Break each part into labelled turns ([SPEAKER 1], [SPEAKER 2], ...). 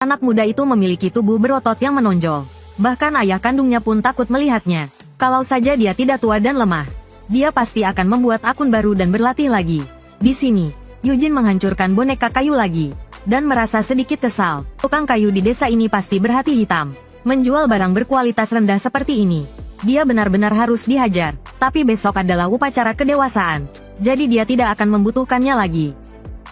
[SPEAKER 1] Anak muda itu memiliki tubuh berotot yang menonjol. Bahkan ayah kandungnya pun takut melihatnya. Kalau saja dia tidak tua dan lemah, dia pasti akan membuat akun baru dan berlatih lagi. Di sini, Eugene menghancurkan boneka kayu lagi, dan merasa sedikit kesal. Tukang kayu di desa ini pasti berhati hitam. Menjual barang berkualitas rendah seperti ini, dia benar-benar harus dihajar. Tapi besok adalah upacara kedewasaan, jadi dia tidak akan membutuhkannya lagi.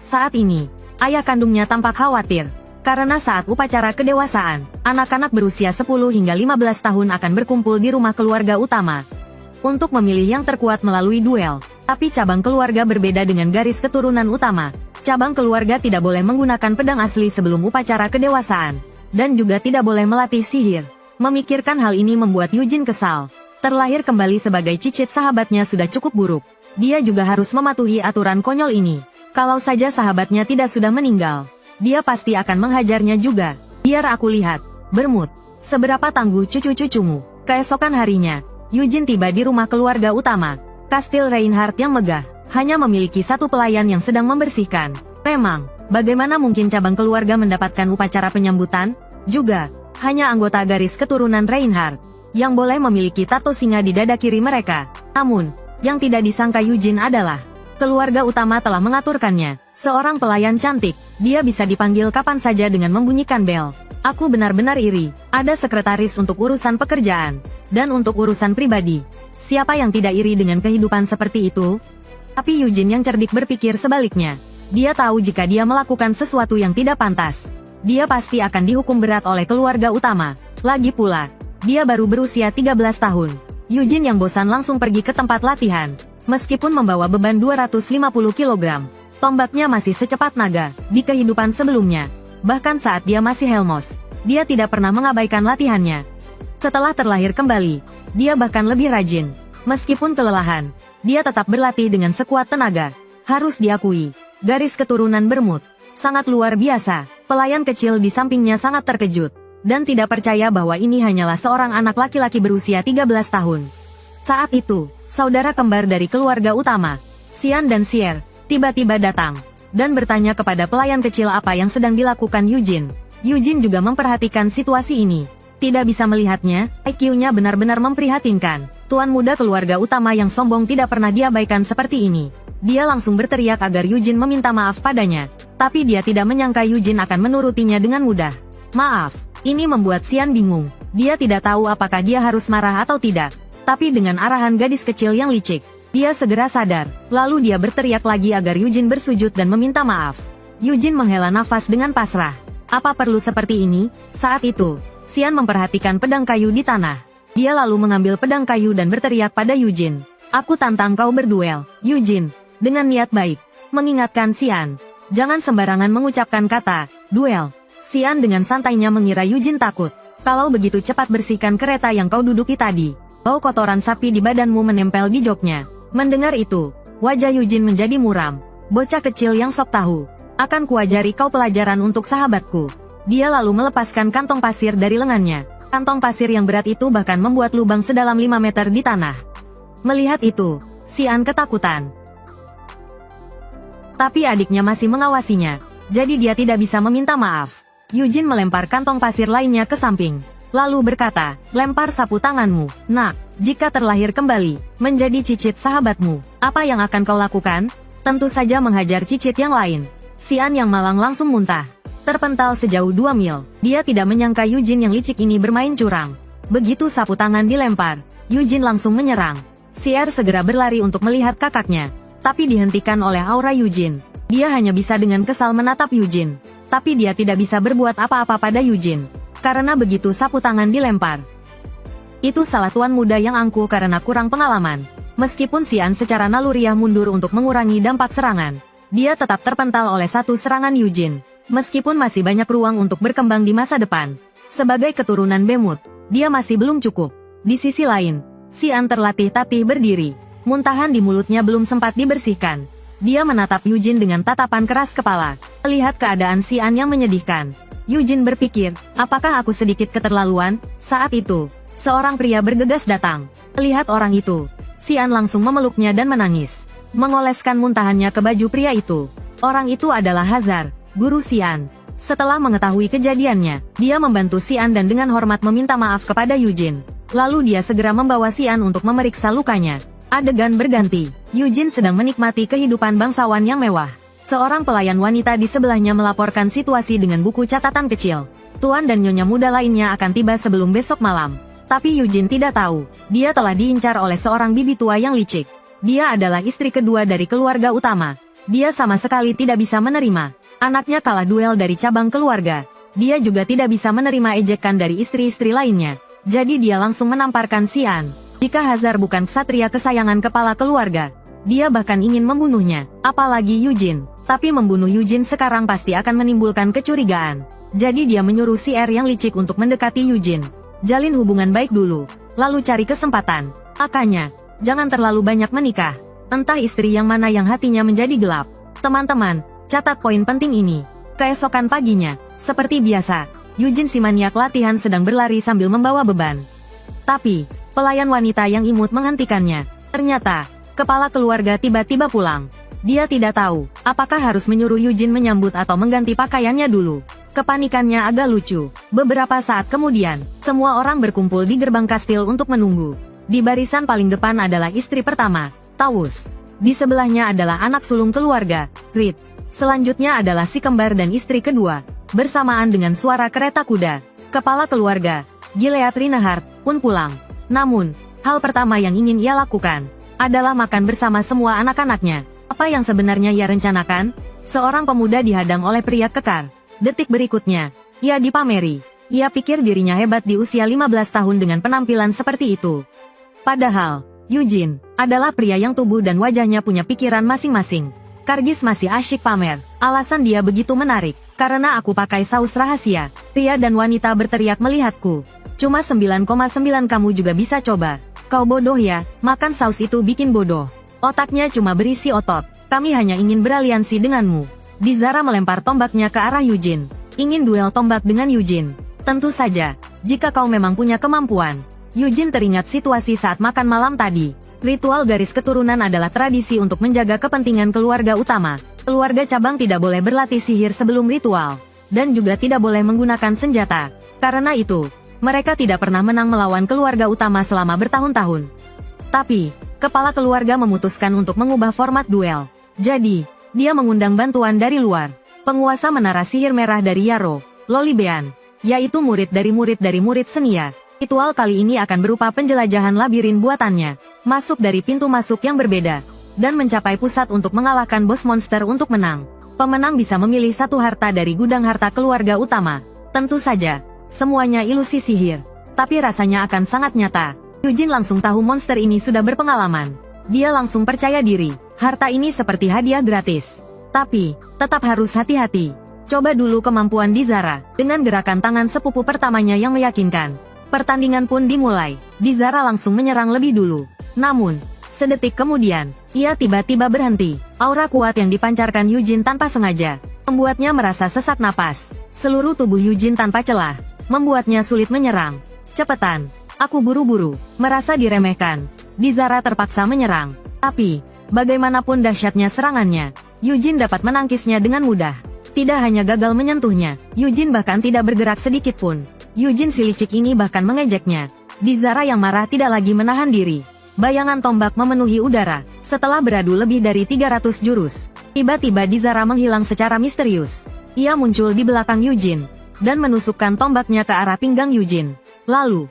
[SPEAKER 1] Saat ini, ayah kandungnya tampak khawatir. Karena saat upacara kedewasaan, anak-anak berusia 10 hingga 15 tahun akan berkumpul di rumah keluarga utama untuk memilih yang terkuat melalui duel. Tapi cabang keluarga berbeda dengan garis keturunan utama. Cabang keluarga tidak boleh menggunakan pedang asli sebelum upacara kedewasaan, dan juga tidak boleh melatih sihir. Memikirkan hal ini membuat Eugene kesal. Terlahir kembali sebagai cicit sahabatnya sudah cukup buruk. Dia juga harus mematuhi aturan konyol ini. Kalau saja sahabatnya tidak sudah meninggal, dia pasti akan menghajarnya juga. Biar aku lihat, Bermut, seberapa tangguh cucu-cucumu. Keesokan harinya, Eugene tiba di rumah keluarga utama. Kastil Reinhardt yang megah, hanya memiliki satu pelayan yang sedang membersihkan. Memang, bagaimana mungkin cabang keluarga mendapatkan upacara penyambutan? Juga, hanya anggota garis keturunan Reinhardt yang boleh memiliki tato singa di dada kiri mereka. Namun, yang tidak disangka Eugene adalah keluarga utama telah mengaturkannya. Seorang pelayan cantik, dia bisa dipanggil kapan saja dengan membunyikan bel. Aku benar-benar iri. Ada sekretaris untuk urusan pekerjaan, dan untuk urusan pribadi. Siapa yang tidak iri dengan kehidupan seperti itu? Tapi Eugene yang cerdik berpikir sebaliknya. Dia tahu jika dia melakukan sesuatu yang tidak pantas, dia pasti akan dihukum berat oleh keluarga utama. Lagi pula, dia baru berusia 13 tahun. Eugene yang bosan langsung pergi ke tempat latihan. Meskipun membawa beban 250 kg, tombaknya masih secepat naga. Di kehidupan sebelumnya, bahkan saat dia masih Helmos, dia tidak pernah mengabaikan latihannya. Setelah terlahir kembali, dia bahkan lebih rajin. Meskipun kelelahan, dia tetap berlatih dengan sekuat tenaga. Harus diakui, garis keturunan Bermut sangat luar biasa. Pelayan kecil di sampingnya sangat terkejut, dan tidak percaya bahwa ini hanyalah seorang anak laki-laki berusia 13 tahun. Saat itu, saudara kembar dari keluarga utama, Xian dan Xier, tiba-tiba datang, dan bertanya kepada pelayan kecil apa yang sedang dilakukan Eugene. Eugene juga memperhatikan situasi ini. Tidak bisa melihatnya, IQ-nya benar-benar memprihatinkan. Tuan muda keluarga utama yang sombong tidak pernah diabaikan seperti ini. Dia langsung berteriak agar Eugene meminta maaf padanya. Tapi dia tidak menyangka Eugene akan menurutinya dengan mudah. Maaf, ini membuat Xian bingung. Dia tidak tahu apakah dia harus marah atau tidak. Tapi dengan arahan gadis kecil yang licik, dia segera sadar. Lalu dia berteriak lagi agar Eugene bersujud dan meminta maaf. Eugene menghela nafas dengan pasrah. Apa perlu seperti ini? Saat itu, Xian memperhatikan pedang kayu di tanah. Dia lalu mengambil pedang kayu dan berteriak pada Eugene. Aku tantang kau berduel, Eugene. Dengan niat baik, mengingatkan Xian. Jangan sembarangan mengucapkan kata duel. Xian dengan santainya mengira Eugene takut. Kalau begitu cepat bersihkan kereta yang kau duduki tadi. Bau kotoran sapi di badanmu menempel di joknya. Mendengar itu, wajah Eugene menjadi muram. Bocah kecil yang sok tahu. Akan kuajari kau pelajaran untuk sahabatku. Dia lalu melepaskan kantong pasir dari lengannya. Kantong pasir yang berat itu bahkan membuat lubang sedalam 5 meter di tanah. Melihat itu, Xian ketakutan. Tapi adiknya masih mengawasinya, jadi dia tidak bisa meminta maaf. Eugene melempar kantong pasir lainnya ke samping, lalu berkata, lempar sapu tanganmu. Nak, jika terlahir kembali, menjadi cicit sahabatmu, apa yang akan kau lakukan? Tentu saja menghajar cicit yang lain. Xian yang malang langsung muntah. Terpental sejauh 2 mil, dia tidak menyangka Eugene yang licik ini bermain curang. Begitu sapu tangan dilempar, Eugene langsung menyerang. Xier segera berlari untuk melihat kakaknya, tapi dihentikan oleh aura Eugene. Dia hanya bisa dengan kesal menatap Eugene, tapi dia tidak bisa berbuat apa-apa pada Eugene, karena begitu sapu tangan dilempar. Itu salah tuan muda yang angkuh karena kurang pengalaman. Meskipun Xian secara naluriah mundur untuk mengurangi dampak serangan, dia tetap terpental oleh satu serangan Eugene. Meskipun masih banyak ruang untuk berkembang di masa depan, sebagai keturunan Bemut, dia masih belum cukup. Di sisi lain, Xian terlatih-tatih berdiri. Muntahan di mulutnya belum sempat dibersihkan. Dia menatap Eugene dengan tatapan keras kepala. Melihat keadaan Xian yang menyedihkan, Eugene berpikir, apakah aku sedikit keterlaluan? Saat itu, seorang pria bergegas datang. Melihat orang itu, Xian langsung memeluknya dan menangis, mengoleskan muntahannya ke baju pria itu. Orang itu adalah Hazar, guru Xian. Setelah mengetahui kejadiannya, dia membantu Xian dan dengan hormat meminta maaf kepada Yujin. Lalu dia segera membawa Xian untuk memeriksa lukanya. Adegan berganti. Yujin sedang menikmati kehidupan bangsawan yang mewah. Seorang pelayan wanita di sebelahnya melaporkan situasi dengan buku catatan kecil. Tuan dan nyonya muda lainnya akan tiba sebelum besok malam. Tapi Yujin tidak tahu, dia telah diincar oleh seorang bibi tua yang licik. Dia adalah istri kedua dari keluarga utama. Dia sama sekali tidak bisa menerima anaknya kalah duel dari cabang keluarga. Dia juga tidak bisa menerima ejekan dari istri-istri lainnya. Jadi dia langsung menamparkan Xian. Jika Hazar bukan ksatria kesayangan kepala keluarga, dia bahkan ingin membunuhnya, apalagi Yujin. Tapi membunuh Yujin sekarang pasti akan menimbulkan kecurigaan. Jadi dia menyuruh si yang licik untuk mendekati Yujin. Jalin hubungan baik dulu, lalu cari kesempatan. Makanya, jangan terlalu banyak menikah. Entah istri yang mana yang hatinya menjadi gelap. Teman-teman, catat poin penting ini. Keesokan paginya, seperti biasa, Yujin si maniak latihan sedang berlari sambil membawa beban. Tapi, pelayan wanita yang imut menghentikannya. Ternyata, kepala keluarga tiba-tiba pulang. Dia tidak tahu, apakah harus menyuruh Yujin menyambut atau mengganti pakaiannya dulu. Kepanikannya agak lucu. Beberapa saat kemudian, semua orang berkumpul di gerbang kastil untuk menunggu. Di barisan paling depan adalah istri pertama, Taurus. Di sebelahnya adalah anak sulung keluarga, Reed. Selanjutnya adalah si kembar dan istri kedua. Bersamaan dengan suara kereta kuda, kepala keluarga, Gilead Reinhardt, pun pulang. Namun, hal pertama yang ingin ia lakukan adalah makan bersama semua anak-anaknya. Apa yang sebenarnya ia rencanakan? Seorang pemuda dihadang oleh pria kekar. Detik berikutnya, ia dipameri. Ia pikir dirinya hebat di usia 15 tahun dengan penampilan seperti itu. Padahal, Yujin adalah pria yang tubuh dan wajahnya punya pikiran masing-masing. Kargis masih asyik pamer. Alasan dia begitu menarik, karena aku pakai saus rahasia. Pria dan wanita berteriak melihatku. Cuma 9,9 kamu juga bisa coba. Kau bodoh ya, makan saus itu bikin bodoh. Otaknya cuma berisi otot. Kami hanya ingin beraliansi denganmu. Dizara melempar tombaknya ke arah Yujin. Ingin duel tombak dengan Yujin. Tentu saja, jika kau memang punya kemampuan. Yujin teringat situasi saat makan malam tadi. Ritual garis keturunan adalah tradisi untuk menjaga kepentingan keluarga utama. Keluarga cabang tidak boleh berlatih sihir sebelum ritual. Dan juga tidak boleh menggunakan senjata. Karena itu, mereka tidak pernah menang melawan keluarga utama selama bertahun-tahun. Tapi, kepala keluarga memutuskan untuk mengubah format duel. Jadi, dia mengundang bantuan dari luar. Penguasa menara sihir merah dari Yaro, Lolibean, yaitu murid dari murid senia. Ritual kali ini akan berupa penjelajahan labirin buatannya, masuk dari pintu masuk yang berbeda, dan mencapai pusat untuk mengalahkan bos monster untuk menang. Pemenang bisa memilih satu harta dari gudang harta keluarga utama. Tentu saja, semuanya ilusi sihir, tapi rasanya akan sangat nyata. Yujin langsung tahu monster ini sudah berpengalaman. Dia langsung percaya diri, harta ini seperti hadiah gratis. Tapi, tetap harus hati-hati. Coba dulu kemampuan Dizara, dengan gerakan tangan sepupu pertamanya yang meyakinkan. Pertandingan pun dimulai. Dizara langsung menyerang lebih dulu. Namun, sedetik kemudian, ia tiba-tiba berhenti. Aura kuat yang dipancarkan Yujin tanpa sengaja membuatnya merasa sesak napas. Seluruh tubuh Yujin tanpa celah, membuatnya sulit menyerang. Cepetan, aku buru-buru, merasa diremehkan. Dizara terpaksa menyerang. Tapi, bagaimanapun dahsyatnya serangannya, Yujin dapat menangkisnya dengan mudah. Tidak hanya gagal menyentuhnya, Yujin bahkan tidak bergerak sedikit pun. Yujin si licik ini bahkan mengejeknya. Dizara yang marah tidak lagi menahan diri. Bayangan tombak memenuhi udara. Setelah beradu lebih dari 300 jurus, tiba-tiba Dizara menghilang secara misterius. Ia muncul di belakang Yujin, dan menusukkan tombaknya ke arah pinggang Yujin. Lalu,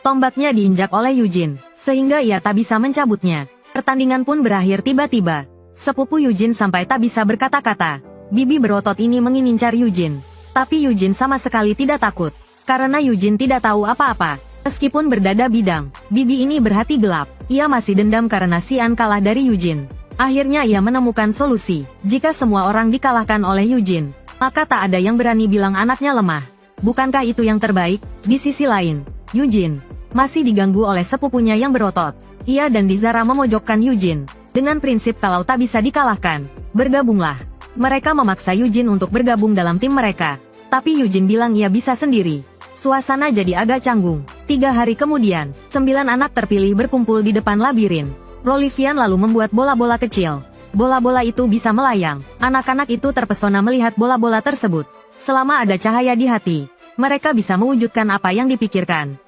[SPEAKER 1] tombaknya diinjak oleh Yujin, sehingga ia tak bisa mencabutnya. Pertandingan pun berakhir tiba-tiba. Sepupu Yujin sampai tak bisa berkata-kata. Bibi berotot ini mengincar Yujin. Tapi Yujin sama sekali tidak takut. Karena Yujin tidak tahu apa-apa. Meskipun berdada bidang, Bibi ini berhati gelap. Ia masih dendam karena Xian kalah dari Yujin. Akhirnya ia menemukan solusi. Jika semua orang dikalahkan oleh Yujin, maka tak ada yang berani bilang anaknya lemah. Bukankah itu yang terbaik? Di sisi lain, Yujin masih diganggu oleh sepupunya yang berotot. Ia dan Dizara memojokkan Yujin. Dengan prinsip kalau tak bisa dikalahkan, bergabunglah. Mereka memaksa Yujin untuk bergabung dalam tim mereka. Tapi Yujin bilang ia bisa sendiri. Suasana jadi agak canggung. 3 hari kemudian, 9 anak terpilih berkumpul di depan labirin. Rolivian lalu membuat bola-bola kecil. Bola-bola itu bisa melayang. Anak-anak itu terpesona melihat bola-bola tersebut. Selama ada cahaya di hati, mereka bisa mewujudkan apa yang dipikirkan.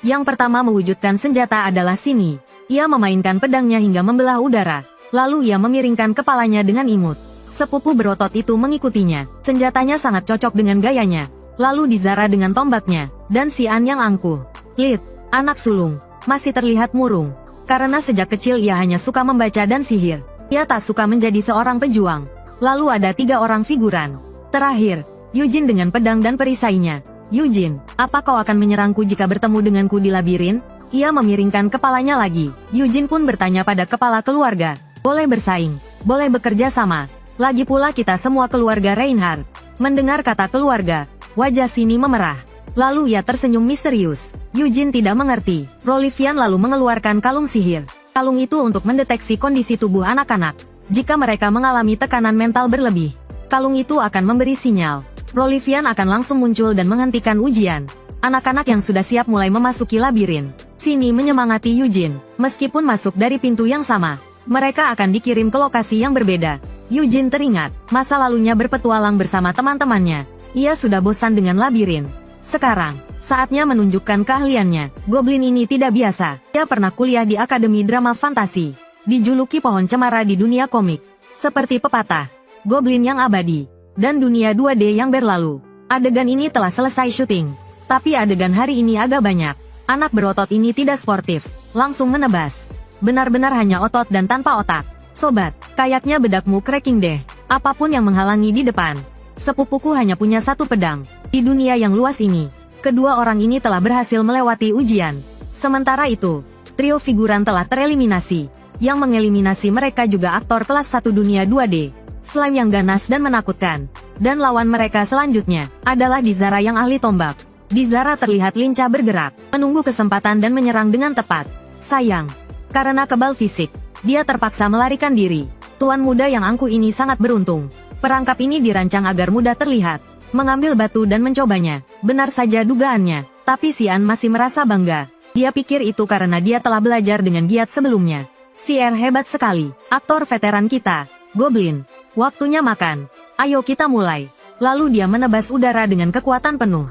[SPEAKER 1] Yang pertama mewujudkan senjata adalah Sini. Ia memainkan pedangnya hingga membelah udara. Lalu ia memiringkan kepalanya dengan imut. Sepupu berotot itu mengikutinya. Senjatanya sangat cocok dengan gayanya. Lalu Dizara dengan tombaknya. Dan Xian yang angkuh. Lid, anak sulung, masih terlihat murung. Karena sejak kecil ia hanya suka membaca dan sihir. Ia tak suka menjadi seorang pejuang. Lalu ada 3 orang figuran. Terakhir, Yujin dengan pedang dan perisainya. Yujin, apa kau akan menyerangku jika bertemu denganku di labirin? Ia memiringkan kepalanya lagi. Yujin pun bertanya pada kepala keluarga. Boleh bersaing, boleh bekerja sama. Lagi pula kita semua keluarga Reinhardt. Mendengar kata keluarga, wajah Sini memerah. Lalu ia tersenyum misterius. Yujin tidak mengerti. Rolivian lalu mengeluarkan kalung sihir. Kalung itu untuk mendeteksi kondisi tubuh anak-anak. Jika mereka mengalami tekanan mental berlebih, kalung itu akan memberi sinyal. Rolivian akan langsung muncul dan menghentikan ujian. Anak-anak yang sudah siap mulai memasuki labirin. Sini menyemangati Yujin. Meskipun masuk dari pintu yang sama, mereka akan dikirim ke lokasi yang berbeda. Yujin teringat, masa lalunya berpetualang bersama teman-temannya. Ia sudah bosan dengan labirin. Sekarang, saatnya menunjukkan keahliannya. Goblin ini tidak biasa. Ia pernah kuliah di Akademi Drama Fantasi. Dijuluki pohon cemara di dunia komik. Seperti pepatah, Goblin yang abadi. Dan dunia 2D yang berlalu. Adegan ini telah selesai syuting. Tapi adegan hari ini agak banyak. Anak berotot ini tidak sportif. Langsung menebas. Benar-benar hanya otot dan tanpa otak. Sobat, kayaknya bedakmu cracking deh. Apapun yang menghalangi di depan. Sepupuku hanya punya 1 pedang. Di dunia yang luas ini, kedua orang ini telah berhasil melewati ujian. Sementara itu, trio figuran telah tereliminasi. Yang mengeliminasi mereka juga aktor kelas 1 dunia 2D. Slime yang ganas dan menakutkan. Dan lawan mereka selanjutnya adalah Dizara yang ahli tombak. Dizara terlihat lincah bergerak, menunggu kesempatan dan menyerang dengan tepat. Sayang, karena kebal fisik, dia terpaksa melarikan diri. Tuan muda yang angkuh ini sangat beruntung. Perangkap ini dirancang agar mudah terlihat. Mengambil batu dan mencobanya. Benar saja dugaannya, tapi Xian masih merasa bangga. Dia pikir itu karena dia telah belajar dengan giat sebelumnya. Xian hebat sekali, aktor veteran kita. Goblin, waktunya makan. Ayo kita mulai. Lalu dia menebas udara dengan kekuatan penuh.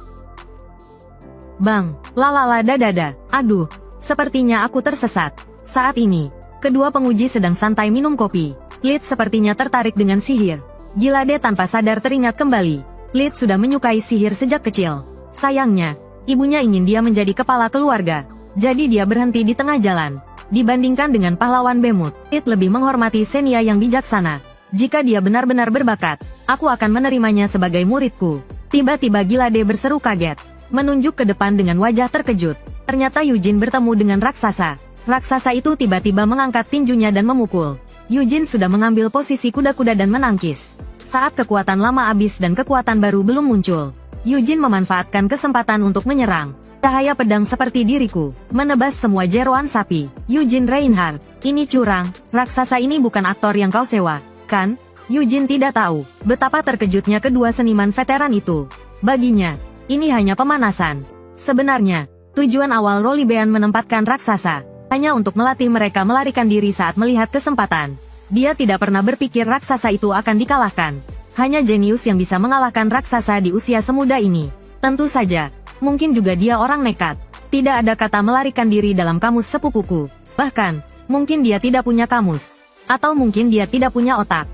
[SPEAKER 1] Bang, lalala dadada. Aduh, sepertinya aku tersesat. Saat ini, kedua penguji sedang santai minum kopi. Lid sepertinya tertarik dengan sihir. Gilade tanpa sadar teringat kembali. Lid sudah menyukai sihir sejak kecil. Sayangnya, ibunya ingin dia menjadi kepala keluarga. Jadi dia berhenti di tengah jalan. Dibandingkan dengan pahlawan Bemut, Lid lebih menghormati Senia yang bijaksana. Jika dia benar-benar berbakat, aku akan menerimanya sebagai muridku. Tiba-tiba Gilade berseru kaget. Menunjuk ke depan dengan wajah terkejut. Ternyata Yujin bertemu dengan raksasa. Raksasa itu tiba-tiba mengangkat tinjunya dan memukul. Yujin sudah mengambil posisi kuda-kuda dan menangkis. Saat kekuatan lama habis dan kekuatan baru belum muncul, Yujin memanfaatkan kesempatan untuk menyerang. Cahaya pedang seperti diriku, menebas semua jeroan sapi. Yujin Reinhardt, ini curang. Raksasa ini bukan aktor yang kau sewa, kan? Yujin tidak tahu betapa terkejutnya kedua seniman veteran itu. Baginya, ini hanya pemanasan. Sebenarnya, tujuan awal Rolibean menempatkan raksasa hanya untuk melatih mereka melarikan diri saat melihat kesempatan. Dia tidak pernah berpikir raksasa itu akan dikalahkan. Hanya jenius yang bisa mengalahkan raksasa di usia semuda ini. Tentu saja, mungkin juga dia orang nekat. Tidak ada kata melarikan diri dalam kamus sepupuku. Bahkan, mungkin dia tidak punya kamus. Atau mungkin dia tidak punya otak.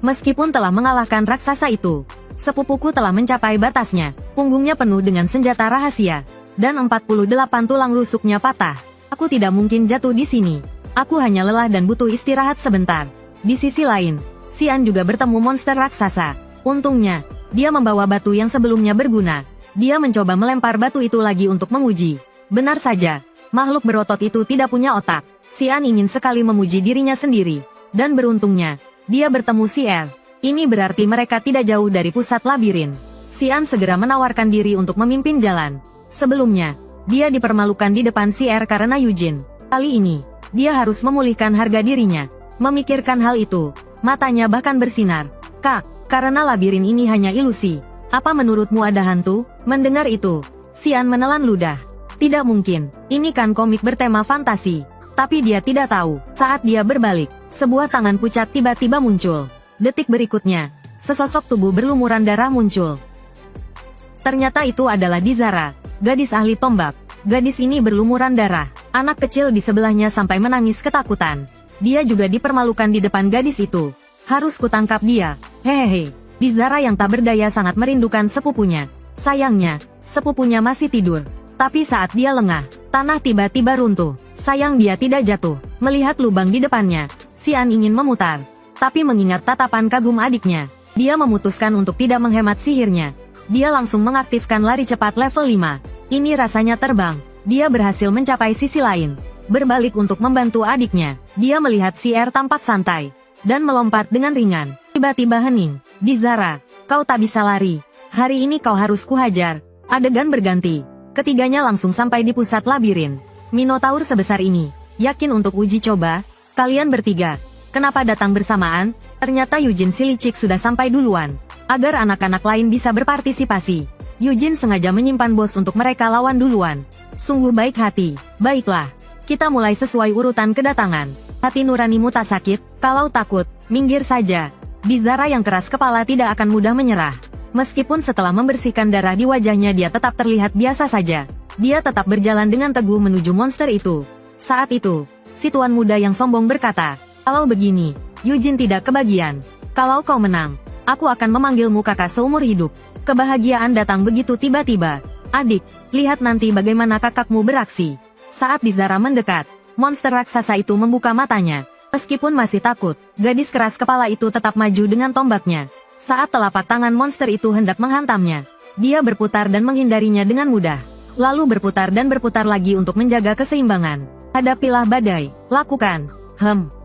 [SPEAKER 1] Meskipun telah mengalahkan raksasa itu, sepupuku telah mencapai batasnya. Punggungnya penuh dengan senjata rahasia. Dan 48 tulang rusuknya patah. Aku tidak mungkin jatuh di sini. Aku hanya lelah dan butuh istirahat sebentar. Di sisi lain, Xian juga bertemu monster raksasa. Untungnya, dia membawa batu yang sebelumnya berguna. Dia mencoba melempar batu itu lagi untuk menguji. Benar saja, makhluk berotot itu tidak punya otak. Xian ingin sekali memuji dirinya sendiri. Dan beruntungnya, dia bertemu Xian. Ini berarti mereka tidak jauh dari pusat labirin. Xian segera menawarkan diri untuk memimpin jalan. Sebelumnya, dia dipermalukan di depan Xian karena Yujin. Kali ini, dia harus memulihkan harga dirinya. Memikirkan hal itu, matanya bahkan bersinar. Kak, karena labirin ini hanya ilusi. Apa menurutmu ada hantu? Mendengar itu, Xian menelan ludah. Tidak mungkin, ini kan komik bertema fantasi. Tapi dia tidak tahu, saat dia berbalik, sebuah tangan pucat tiba-tiba muncul. Detik berikutnya, sesosok tubuh berlumuran darah muncul. Ternyata itu adalah Dizara, gadis ahli tombak. Gadis ini berlumuran darah. Anak kecil di sebelahnya sampai menangis ketakutan. Dia juga dipermalukan di depan gadis itu. Harus kutangkap dia. Hehehe. Dizara yang tak berdaya sangat merindukan sepupunya. Sayangnya, sepupunya masih tidur. Tapi saat dia lengah, tanah tiba-tiba runtuh. Sayang dia tidak jatuh. Melihat lubang di depannya, Xian ingin memutar. Tapi mengingat tatapan kagum adiknya, dia memutuskan untuk tidak menghemat sihirnya. Dia langsung mengaktifkan lari cepat level 5. Ini rasanya terbang. Dia berhasil mencapai sisi lain. Berbalik untuk membantu adiknya. Dia melihat Xier tampak santai. Dan melompat dengan ringan. Tiba-tiba hening. Dizara, kau tak bisa lari. Hari ini kau harus kuhajar. Adegan berganti. Ketiganya langsung sampai di pusat labirin. Minotaur sebesar ini. Yakin untuk uji coba? Kalian bertiga. Kenapa datang bersamaan? Ternyata Yujin si licik sudah sampai duluan. Agar anak-anak lain bisa berpartisipasi. Yujin sengaja menyimpan bos untuk mereka lawan duluan. Sungguh baik hati. Baiklah. Kita mulai sesuai urutan kedatangan. Hati nuranimu tak sakit? Kalau takut, minggir saja. Dizara yang keras kepala tidak akan mudah menyerah. Meskipun setelah membersihkan darah di wajahnya dia tetap terlihat biasa saja. Dia tetap berjalan dengan teguh menuju monster itu. Saat itu, si tuan muda yang sombong berkata, kalau begini, Yujin tidak kebagian. Kalau kau menang, aku akan memanggilmu kakak seumur hidup. Kebahagiaan datang begitu tiba-tiba. Adik, lihat nanti bagaimana kakakmu beraksi. Saat Dizara mendekat, monster raksasa itu membuka matanya. Meskipun masih takut, gadis keras kepala itu tetap maju dengan tombaknya. Saat telapak tangan monster itu hendak menghantamnya, dia berputar dan menghindarinya dengan mudah. Lalu berputar dan berputar lagi untuk menjaga keseimbangan. Hadapilah badai, lakukan.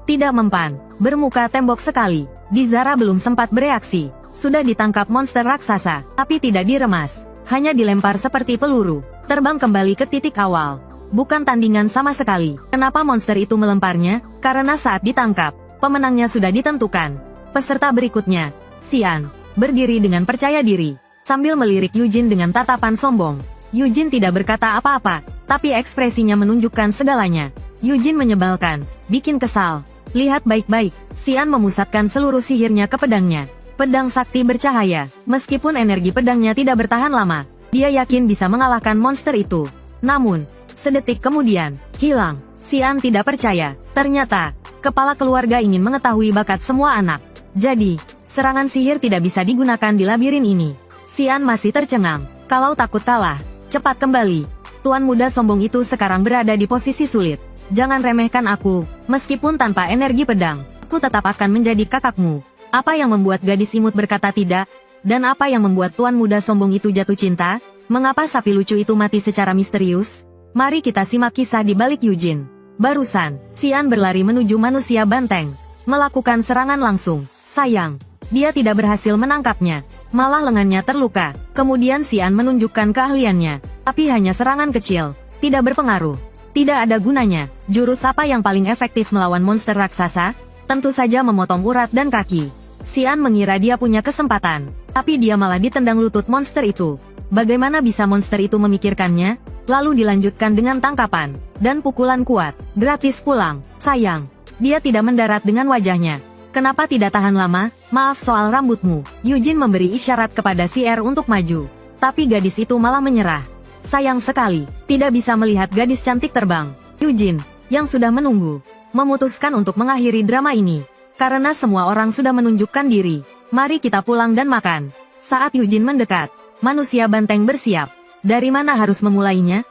[SPEAKER 1] Tidak mempan. Bermuka tembok sekali. Dizara belum sempat bereaksi. Sudah ditangkap monster raksasa, tapi tidak diremas. Hanya dilempar seperti peluru. Terbang kembali ke titik awal. Bukan tandingan sama sekali. Kenapa monster itu melemparnya? Karena saat ditangkap, pemenangnya sudah ditentukan. Peserta berikutnya, Xian, berdiri dengan percaya diri. Sambil melirik Yujin dengan tatapan sombong. Yujin tidak berkata apa-apa, tapi ekspresinya menunjukkan segalanya. Yujin menyebalkan, bikin kesal. Lihat baik-baik, Xian memusatkan seluruh sihirnya ke pedangnya. Pedang sakti bercahaya. Meskipun energi pedangnya tidak bertahan lama, dia yakin bisa mengalahkan monster itu. Namun, sedetik kemudian, hilang. Xian tidak percaya. Ternyata, kepala keluarga ingin mengetahui bakat semua anak. Jadi, serangan sihir tidak bisa digunakan di labirin ini. Xian masih tercengang. Kalau takut kalah, cepat kembali. Tuan muda sombong itu sekarang berada di posisi sulit. Jangan remehkan aku. Meskipun tanpa energi pedang, aku tetap akan menjadi kakakmu. Apa yang membuat gadis imut berkata tidak? Dan apa yang membuat tuan muda sombong itu jatuh cinta? Mengapa sapi lucu itu mati secara misterius? Mari kita simak kisah di balik Yujin. Barusan, Xian berlari menuju manusia banteng. Melakukan serangan langsung. Sayang, dia tidak berhasil menangkapnya. Malah lengannya terluka. Kemudian Xian menunjukkan keahliannya. Tapi hanya serangan kecil. Tidak berpengaruh. Tidak ada gunanya. Jurus apa yang paling efektif melawan monster raksasa? Tentu saja memotong urat dan kaki. Xian mengira dia punya kesempatan. Tapi dia malah ditendang lutut monster itu. Bagaimana bisa monster itu memikirkannya? Lalu dilanjutkan dengan tangkapan. Dan pukulan kuat. Gratis pulang. Sayang. Dia tidak mendarat dengan wajahnya. Kenapa tidak tahan lama? Maaf soal rambutmu. Yujin memberi isyarat kepada Xier untuk maju. Tapi gadis itu malah menyerah. Sayang sekali, tidak bisa melihat gadis cantik terbang. Yujin, yang sudah menunggu, memutuskan untuk mengakhiri drama ini. Karena semua orang sudah menunjukkan diri. Mari kita pulang dan makan. Saat Yujin mendekat, manusia banteng bersiap. Dari mana harus memulainya?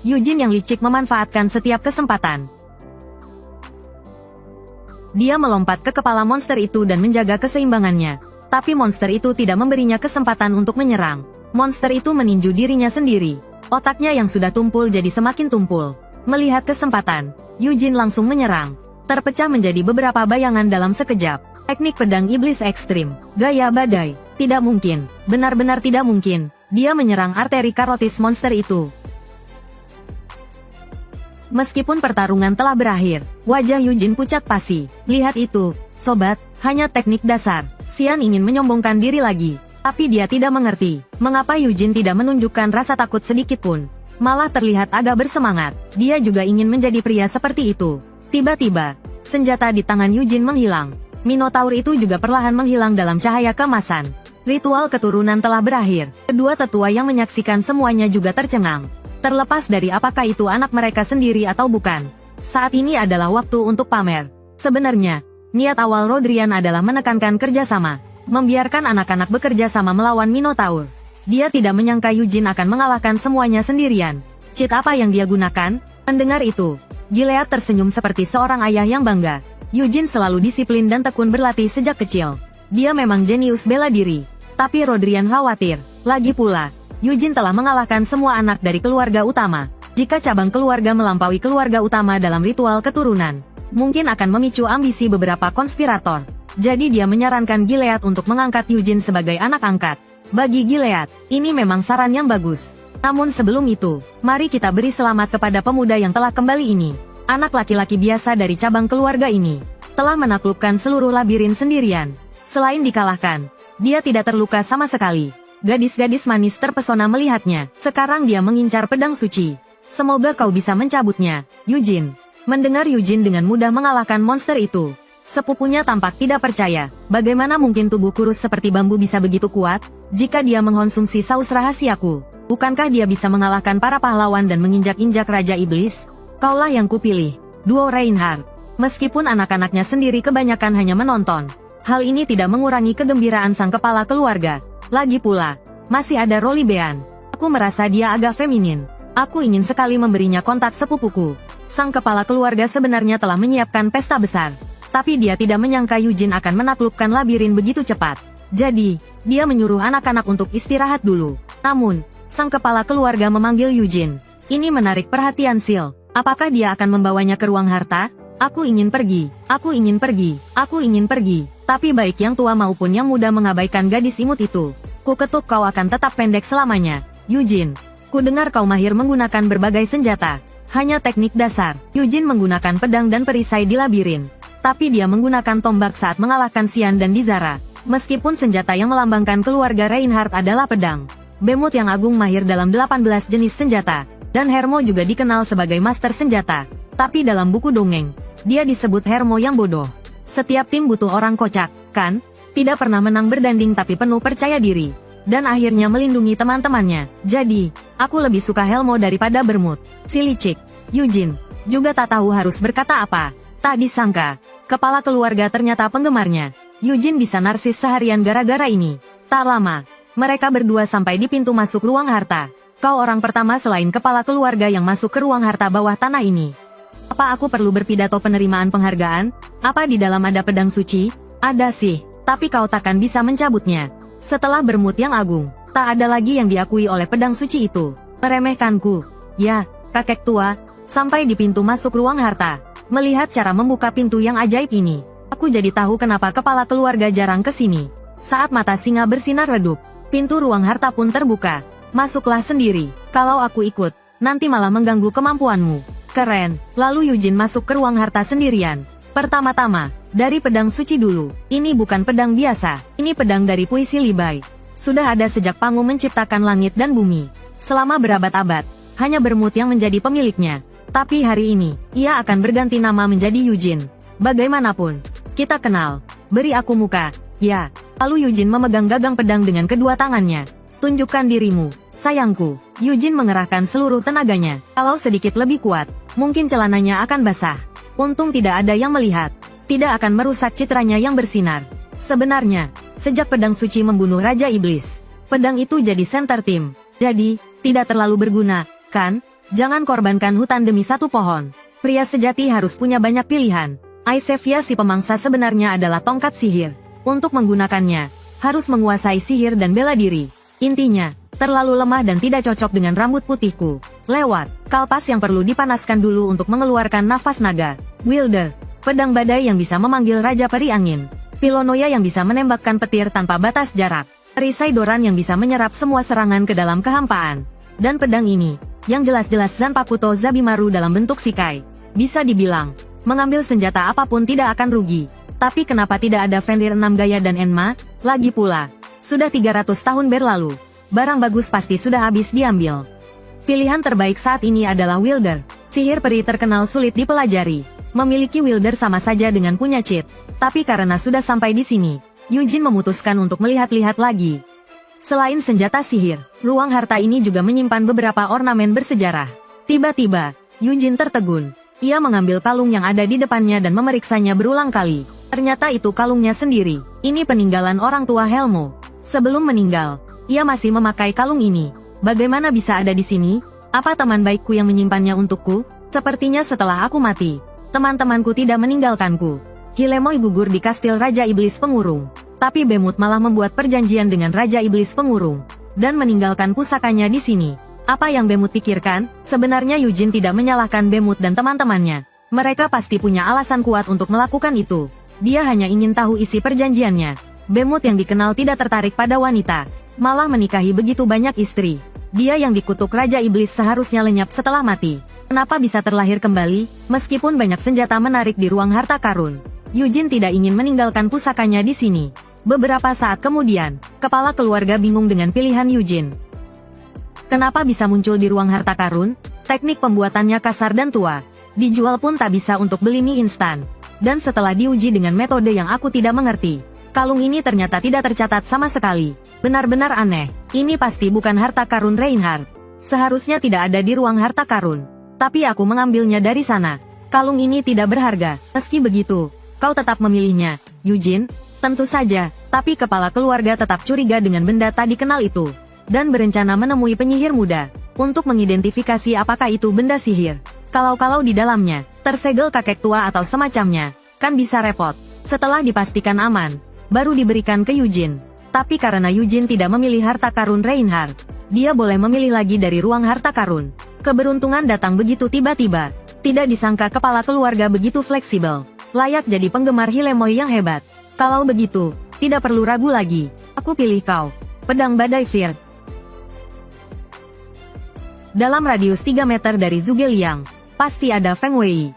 [SPEAKER 1] Yujin yang licik memanfaatkan setiap kesempatan. Dia melompat ke kepala monster itu dan menjaga keseimbangannya. Tapi monster itu tidak memberinya kesempatan untuk menyerang. Monster itu meninju dirinya sendiri. Otaknya yang sudah tumpul jadi semakin tumpul. Melihat kesempatan, Yujin langsung menyerang. Terpecah menjadi beberapa bayangan dalam sekejap. Teknik pedang iblis ekstrim. Gaya badai. Tidak mungkin. Benar-benar tidak mungkin. Dia menyerang arteri karotis monster itu. Meskipun pertarungan telah berakhir, wajah Yujin pucat pasi. Lihat itu, sobat, hanya teknik dasar. Xian ingin menyombongkan diri lagi. Tapi dia tidak mengerti, mengapa Yujin tidak menunjukkan rasa takut sedikit pun. malah terlihat agak bersemangat. Dia juga ingin menjadi pria seperti itu. Tiba-tiba, senjata di tangan Yujin menghilang. Minotaur itu juga perlahan menghilang dalam cahaya keemasan. Ritual keturunan telah berakhir. Kedua tetua yang menyaksikan semuanya juga tercengang. Terlepas dari apakah itu anak mereka sendiri atau bukan, saat ini adalah waktu untuk pamer. Sebenarnya, niat awal Rodrian adalah menekankan kerjasama, membiarkan anak-anak bekerja sama melawan Minotaur. Dia tidak menyangka Yujin akan mengalahkan semuanya sendirian. Cheat apa yang dia gunakan? Mendengar itu, Gilead tersenyum seperti seorang ayah yang bangga. Yujin selalu disiplin dan tekun berlatih sejak kecil. Dia memang jenius bela diri. Tapi Rodrian khawatir. Lagi pula, Yujin telah mengalahkan semua anak dari keluarga utama. Jika cabang keluarga melampaui keluarga utama dalam ritual keturunan, mungkin akan memicu ambisi beberapa konspirator. Jadi dia menyarankan Gilead untuk mengangkat Yujin sebagai anak angkat. Bagi Gilead, ini memang saran yang bagus. Namun sebelum itu, mari kita beri selamat kepada pemuda yang telah kembali ini. Anak laki-laki biasa dari cabang keluarga ini, telah menaklukkan seluruh labirin sendirian. Selain dikalahkan, dia tidak terluka sama sekali. Gadis-gadis manis terpesona melihatnya. Sekarang dia mengincar pedang suci. Semoga kau bisa mencabutnya, Yujin. Mendengar Yujin dengan mudah mengalahkan monster itu, sepupunya tampak tidak percaya. Bagaimana mungkin tubuh kurus seperti bambu bisa begitu kuat? Jika dia mengkonsumsi saus rahasiaku, bukankah dia bisa mengalahkan para pahlawan dan menginjak-injak Raja Iblis? Kaulah yang kupilih, duo Reinhardt. Meskipun anak-anaknya sendiri kebanyakan hanya menonton, hal ini tidak mengurangi kegembiraan sang kepala keluarga. Lagi pula, masih ada Rolibean. Aku merasa dia agak feminin. Aku ingin sekali memberinya kontak sepupuku. Sang kepala keluarga sebenarnya telah menyiapkan pesta besar. Tapi dia tidak menyangka Yujin akan menaklukkan labirin begitu cepat. Jadi, dia menyuruh anak-anak untuk istirahat dulu. Namun, sang kepala keluarga memanggil Yujin. Ini menarik perhatian Sil. Apakah dia akan membawanya ke ruang harta? Aku ingin pergi. Aku ingin pergi. Aku ingin pergi. Tapi baik yang tua maupun yang muda mengabaikan gadis imut itu. Ku ketuk kau akan tetap pendek selamanya. Yujin, ku dengar kau mahir menggunakan berbagai senjata. Hanya teknik dasar. Yujin menggunakan pedang dan perisai di labirin. Tapi dia menggunakan tombak saat mengalahkan Xian dan Dizara. Meskipun senjata yang melambangkan keluarga Reinhardt adalah pedang, Behemoth yang agung mahir dalam 18 jenis senjata, dan Hermo juga dikenal sebagai master senjata. Tapi dalam buku dongeng, dia disebut Hermo yang bodoh. Setiap tim butuh orang kocak, kan? Tidak pernah menang berdanding tapi penuh percaya diri. Dan akhirnya melindungi teman-temannya. Jadi, aku lebih suka Helmo daripada Behemoth. Si licik, Yujin, juga tak tahu harus berkata apa. Tak disangka, kepala keluarga ternyata penggemarnya. Yujin bisa narsis seharian gara-gara ini. Tak lama, mereka berdua sampai di pintu masuk ruang harta. Kau orang pertama selain kepala keluarga yang masuk ke ruang harta bawah tanah ini. Apa aku perlu berpidato penerimaan penghargaan? Apa di dalam ada pedang suci? Ada sih, tapi kau takkan bisa mencabutnya. Setelah Behemoth yang agung, tak ada lagi yang diakui oleh pedang suci itu. Meremehkanku. Ya, kakek tua. Sampai di pintu masuk ruang harta. Melihat cara membuka pintu yang ajaib ini, aku jadi tahu kenapa kepala keluarga jarang ke sini. Saat mata singa bersinar redup, pintu ruang harta pun terbuka. Masuklah sendiri. Kalau aku ikut, nanti malah mengganggu kemampuanmu. Keren. Lalu Yujin masuk ke ruang harta sendirian. Pertama-tama, dari pedang suci dulu. Ini bukan pedang biasa. Ini pedang dari puisi Libai. Sudah ada sejak Pangu menciptakan langit dan bumi. Selama berabad-abad, hanya Behemoth yang menjadi pemiliknya. Tapi hari ini, ia akan berganti nama menjadi Yujin. Bagaimanapun, kita kenal. Beri aku muka. Ya. Lalu Yujin memegang gagang pedang dengan kedua tangannya. Tunjukkan dirimu, sayangku. Yujin mengerahkan seluruh tenaganya. Kalau sedikit lebih kuat, mungkin celananya akan basah. Untung tidak ada yang melihat. Tidak akan merusak citranya yang bersinar. Sebenarnya, sejak pedang suci membunuh Raja Iblis, pedang itu jadi center tim. Jadi, tidak terlalu berguna, kan? Jangan korbankan hutan demi satu pohon. Pria sejati harus punya banyak pilihan. Aisevia si pemangsa sebenarnya adalah tongkat sihir. Untuk menggunakannya, harus menguasai sihir dan bela diri. Intinya, terlalu lemah dan tidak cocok dengan rambut putihku. Lewat, kalpas yang perlu dipanaskan dulu untuk mengeluarkan nafas naga. Wielder, pedang badai yang bisa memanggil Raja Peri Angin. Pilonoya yang bisa menembakkan petir tanpa batas jarak. Perisai Doran yang bisa menyerap semua serangan ke dalam kehampaan. Dan pedang ini, yang jelas-jelas Zanpakuto Zabimaru dalam bentuk Shikai. Bisa dibilang, mengambil senjata apapun tidak akan rugi. Tapi kenapa tidak ada Fenrir 6 Gaya dan Enma? Lagi pula, sudah 300 tahun berlalu. Barang bagus pasti sudah habis diambil. Pilihan terbaik saat ini adalah Wielder. Sihir peri terkenal sulit dipelajari. Memiliki Wielder sama saja dengan punya cheat. Tapi karena sudah sampai di sini, Yujin memutuskan untuk melihat-lihat lagi. Selain senjata sihir, ruang harta ini juga menyimpan beberapa ornamen bersejarah. Tiba-tiba, Yujin tertegun. Ia mengambil kalung yang ada di depannya dan memeriksanya berulang kali. Ternyata itu kalungnya sendiri. Ini peninggalan orang tua Helmo. Sebelum meninggal, ia masih memakai kalung ini. Bagaimana bisa ada di sini? Apa teman baikku yang menyimpannya untukku? Sepertinya setelah aku mati, teman-temanku tidak meninggalkanku. Hilemoy gugur di kastil Raja Iblis Pengurung. Tapi Behemoth malah membuat perjanjian dengan Raja Iblis Pengurung. Dan meninggalkan pusakanya di sini. Apa yang Behemoth pikirkan? Sebenarnya Yujin tidak menyalahkan Behemoth dan teman-temannya. Mereka pasti punya alasan kuat untuk melakukan itu. Dia hanya ingin tahu isi perjanjiannya. Behemoth yang dikenal tidak tertarik pada wanita. Malah menikahi begitu banyak istri. Dia yang dikutuk Raja Iblis seharusnya lenyap setelah mati. Kenapa bisa terlahir kembali? Meskipun banyak senjata menarik di ruang harta karun, Yujin tidak ingin meninggalkan pusakanya di sini. Beberapa saat kemudian, kepala keluarga bingung dengan pilihan Yujin. Kenapa bisa muncul di ruang harta karun? Teknik pembuatannya kasar dan tua. Dijual pun tak bisa untuk beli mie instan. Dan setelah diuji dengan metode yang aku tidak mengerti, kalung ini ternyata tidak tercatat sama sekali. Benar-benar aneh. Ini pasti bukan harta karun Reinhardt. Seharusnya tidak ada di ruang harta karun. Tapi aku mengambilnya dari sana. Kalung ini tidak berharga. Meski begitu, kau tetap memilihnya, Yujin? Tentu saja, tapi kepala keluarga tetap curiga dengan benda tak dikenal itu. Dan berencana menemui penyihir muda, untuk mengidentifikasi apakah itu benda sihir. Kalau-kalau di dalamnya, tersegel kakek tua atau semacamnya, kan bisa repot. Setelah dipastikan aman, baru diberikan ke Yujin. Tapi karena Yujin tidak memilih harta karun Reinhardt, dia boleh memilih lagi dari ruang harta karun. Keberuntungan datang begitu tiba-tiba. Tidak disangka kepala keluarga begitu fleksibel. Layak jadi penggemar Hilemoy yang hebat. Kalau begitu, tidak perlu ragu lagi. Aku pilih kau. Pedang Badai Firt. Dalam radius 3 meter dari Zhuge-Liang, pasti ada Feng Wei.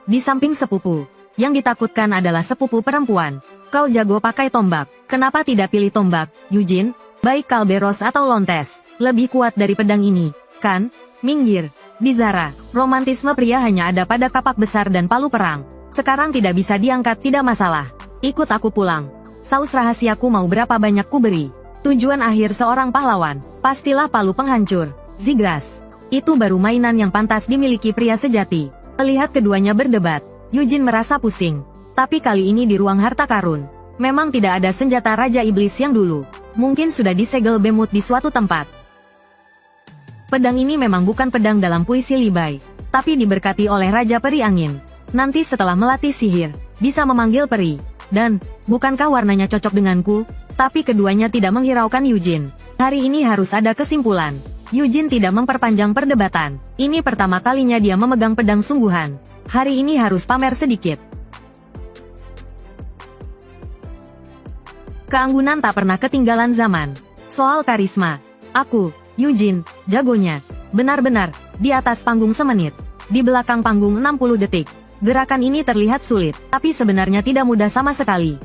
[SPEAKER 1] Di samping sepupu, yang ditakutkan adalah sepupu perempuan. Kau jago pakai tombak. Kenapa tidak pilih tombak, Yujin? Baik Kalberos atau Lontes, lebih kuat dari pedang ini, kan? Minggir. Di Zara, romantisme pria hanya ada pada kapak besar dan palu perang. Sekarang tidak bisa diangkat, tidak masalah. Ikut aku pulang. Saus rahasiaku mau berapa banyak ku beri. Tujuan akhir seorang pahlawan, pastilah palu penghancur. Zigras. Itu baru mainan yang pantas dimiliki pria sejati. Melihat keduanya berdebat, Yujin merasa pusing. Tapi kali ini di ruang harta karun, memang tidak ada senjata Raja Iblis yang dulu. Mungkin sudah disegel Behemoth di suatu tempat. Pedang ini memang bukan pedang dalam puisi Libai, tapi diberkati oleh Raja Peri Angin. Nanti setelah melatih sihir, bisa memanggil peri. Dan, bukankah warnanya cocok denganku? Tapi keduanya tidak menghiraukan Yujin. Hari ini harus ada kesimpulan. Yujin tidak memperpanjang perdebatan. Ini pertama kalinya dia memegang pedang sungguhan. Hari ini harus pamer sedikit. Keanggunan tak pernah ketinggalan zaman. Soal karisma, aku, Yujin, jagonya. Benar-benar, di atas panggung semenit. Di belakang panggung 60 detik. Gerakan ini terlihat sulit, tapi sebenarnya tidak mudah sama sekali.